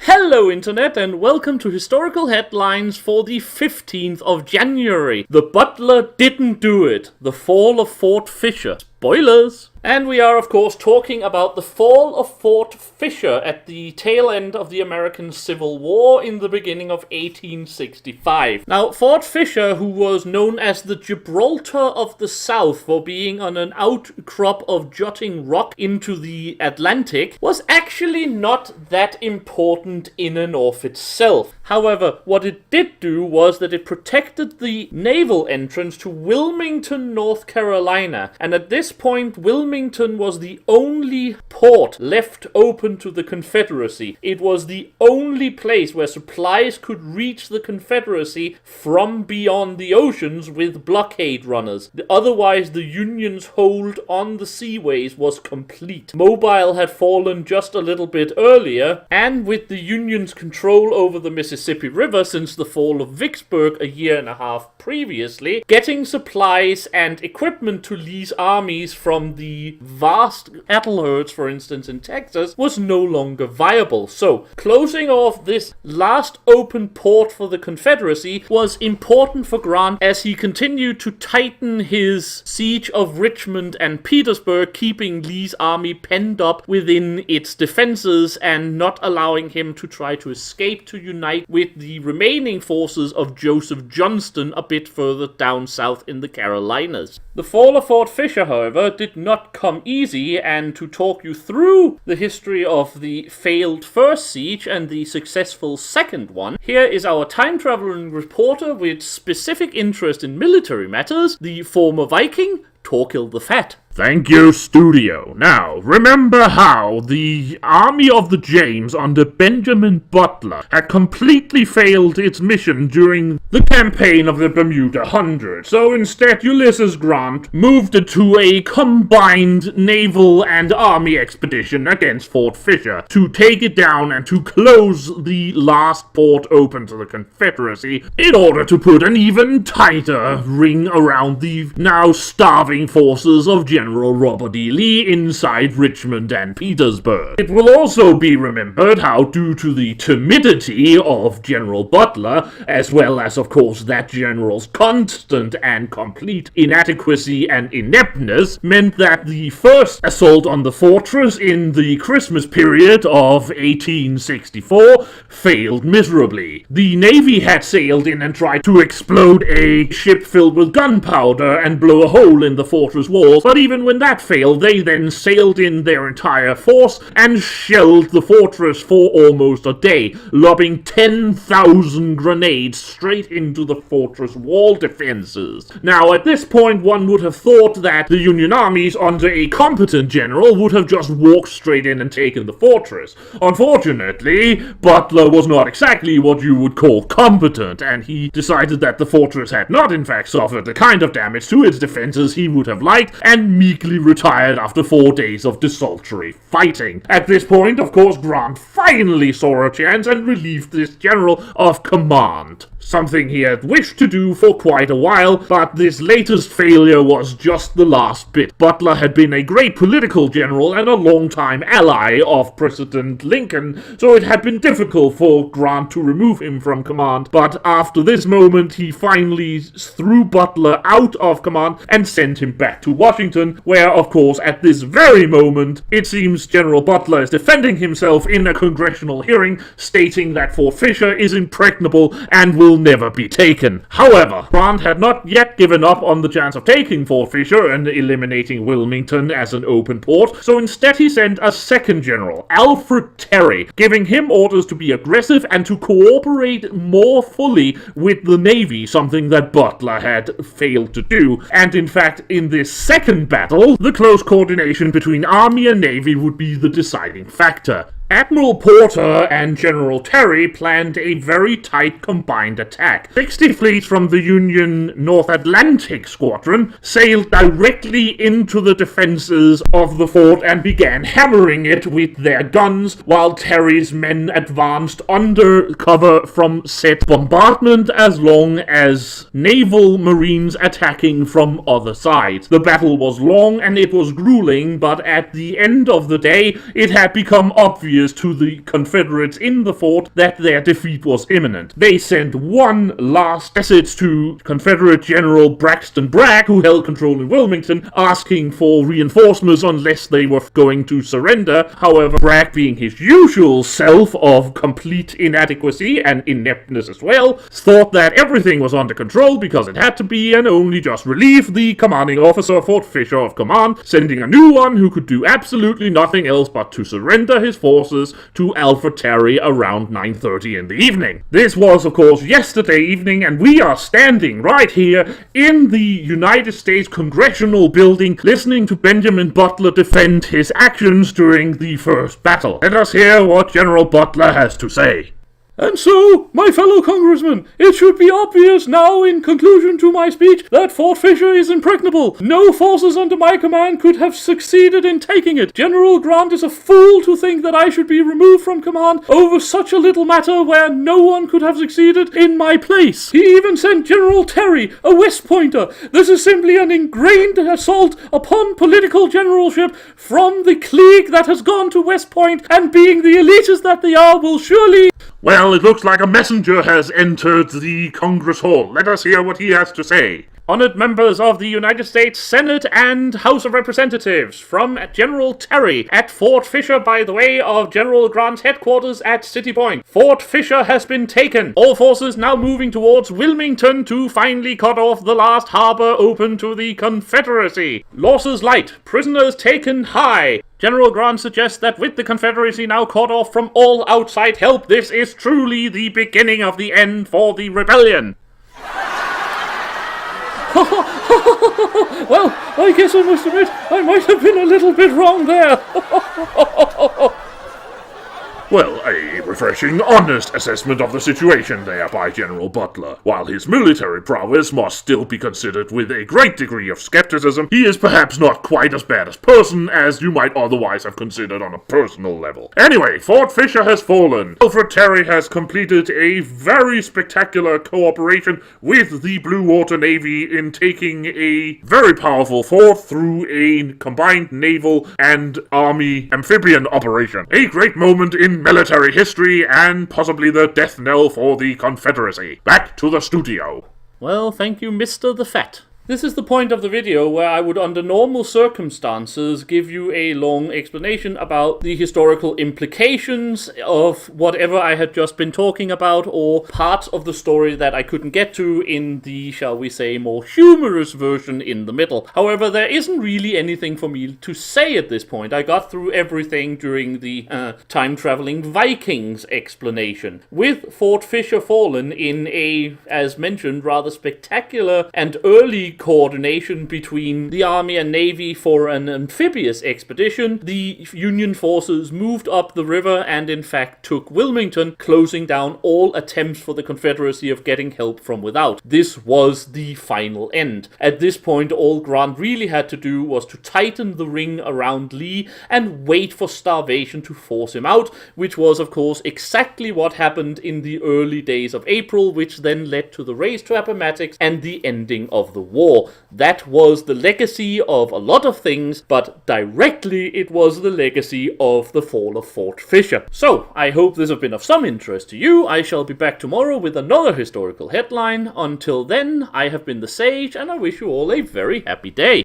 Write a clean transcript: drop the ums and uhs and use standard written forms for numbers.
Hello Internet and welcome to Historical Headlines for the 15th of January. The Butler didn't do it. The fall of Fort Fisher. Spoilers! And we are, of course, talking about the fall of Fort Fisher at the tail end of the American Civil War in the beginning of 1865. Now, Fort Fisher, who was known as the Gibraltar of the South for being on an outcrop of jutting rock into the Atlantic, was actually not that important in and of itself. However, what it did do was that it protected the naval entrance to Wilmington, North Carolina, and at this point, Wilmington was the only port left open to the Confederacy. It was the only place where supplies could reach the Confederacy from beyond the oceans with blockade runners. Otherwise, the Union's hold on the seaways was complete. Mobile had fallen just a little bit earlier, and with the Union's control over the Mississippi River since the fall of Vicksburg a year and a half previously, getting supplies and equipment to Lee's armies from the vast cattle herds, for instance, in Texas, was no longer viable. So, closing off this last open port for the Confederacy was important for Grant as he continued to tighten his siege of Richmond and Petersburg, keeping Lee's army penned up within its defenses and not allowing him to try to escape to unite with the remaining forces of Joseph Johnston a bit further down south in the Carolinas. The fall of Fort Fisher, however, did not come easy, and to talk you through the history of the failed first siege and the successful second one, here is our time-traveling reporter with specific interest in military matters, the former Viking, Torkil the Fat. Thank you, Studio. Now, remember how the Army of the James under Benjamin Butler had completely failed its mission during the campaign of the Bermuda Hundred. So instead, Ulysses Grant moved it to a combined naval and army expedition against Fort Fisher to take it down and to close the last port open to the Confederacy in order to put an even tighter ring around the now starving forces of General Robert E. Lee inside Richmond and Petersburg. It will also be remembered how, due to the timidity of General Butler, as well as, of course, that general's constant and complete inadequacy and ineptness, meant that the first assault on the fortress in the Christmas period of 1864 failed miserably. The Navy had sailed in and tried to explode a ship filled with gunpowder and blow a hole in the fortress walls, but even when that failed, they then sailed in their entire force and shelled the fortress for almost a day, lobbing 10,000 grenades straight into the fortress wall defenses. Now, at this point, one would have thought that the Union armies under a competent general would have just walked straight in and taken the fortress. Unfortunately, Butler was not exactly what you would call competent, and he decided that the fortress had not in fact suffered the kind of damage to its defenses he would have liked, and meekly retired after 4 days of desultory fighting. At this point, of course, Grant finally saw a chance and relieved this general of command. Something he had wished to do for quite a while, but this latest failure was just the last bit. Butler had been a great political general and a longtime ally of President Lincoln, so it had been difficult for Grant to remove him from command, but after this moment he finally threw Butler out of command and sent him back to Washington, where, of course, at this very moment, it seems General Butler is defending himself in a congressional hearing, stating that Fort Fisher is impregnable and will never be taken. However, Grant had not yet given up on the chance of taking Fort Fisher and eliminating Wilmington as an open port, so instead he sent a second general, Alfred Terry, giving him orders to be aggressive and to cooperate more fully with the Navy, something that Butler had failed to do. And in fact, in this second battle, the close coordination between Army and Navy would be the deciding factor. Admiral Porter and General Terry planned a very tight combined attack. 60 fleets from the Union North Atlantic Squadron sailed directly into the defenses of the fort and began hammering it with their guns, while Terry's men advanced under cover from said bombardment as long as naval marines attacking from other sides. The battle was long and it was grueling, but at the end of the day, it had become obvious obvious to the Confederates in the fort that their defeat was imminent. They sent one last message to Confederate General Braxton Bragg, who held control in Wilmington, asking for reinforcements unless they were going to surrender. However, Bragg, being his usual self of complete inadequacy and ineptness as well, thought that everything was under control because it had to be, and only just relieved the commanding officer, Fort Fisher, of command, sending a new one who could do absolutely nothing else but to surrender his forces to Alfred Terry around 9:30 in the evening. This was, of course, yesterday evening, and we are standing right here in the United States Congressional Building listening to Benjamin Butler defend his actions during the first battle. Let us hear what General Butler has to say. And so, my fellow congressmen, it should be obvious now in conclusion to my speech that Fort Fisher is impregnable. No forces under my command could have succeeded in taking it. General Grant is a fool to think that I should be removed from command over such a little matter where no one could have succeeded in my place. He even sent General Terry, a West Pointer. This is simply an ingrained assault upon political generalship from the clique that has gone to West Point, and being the elitists that they are, will surely... Well, it looks like a messenger has entered the Congress Hall. Let us hear what he has to say. Honored members of the United States Senate and House of Representatives, from General Terry at Fort Fisher by the way of General Grant's headquarters at City Point. Fort Fisher has been taken. All forces now moving towards Wilmington to finally cut off the last harbor open to the Confederacy. Losses light, prisoners taken high. General Grant suggests that with the Confederacy now cut off from all outside help, this is truly the beginning of the end for the rebellion. Well, I guess I must admit, I might have been a little bit wrong there. Well, a refreshing, honest assessment of the situation there by General Butler. While his military prowess must still be considered with a great degree of skepticism, he is perhaps not quite as bad a person as you might otherwise have considered on a personal level. Anyway, Fort Fisher has fallen. Alfred Terry has completed a very spectacular cooperation with the Blue Water Navy in taking a very powerful fort through a combined naval and army amphibian operation. A great moment in military history, and possibly the death knell for the Confederacy. Back to the studio. Well, thank you, Mr. the Fat. This is the point of the video where I would, under normal circumstances, give you a long explanation about the historical implications of whatever I had just been talking about, or parts of the story that I couldn't get to in the, shall we say, more humorous version in the middle. However, there isn't really anything for me to say at this point. I got through everything during the time-traveling Vikings explanation. With Fort Fisher fallen in a, as mentioned, rather spectacular and early coordination between the Army and Navy for an amphibious expedition, the Union forces moved up the river and in fact took Wilmington, closing down all attempts for the Confederacy of getting help from without. This was the final end. At this point, all Grant really had to do was to tighten the ring around Lee and wait for starvation to force him out, which was of course exactly what happened in the early days of April, which then led to the race to Appomattox and the ending of the war. That was the legacy of a lot of things, but directly it was the legacy of the fall of Fort Fisher. So, I hope this has been of some interest to you. I shall be back tomorrow with another historical headline. Until then, I have been the Sage, and I wish you all a very happy day.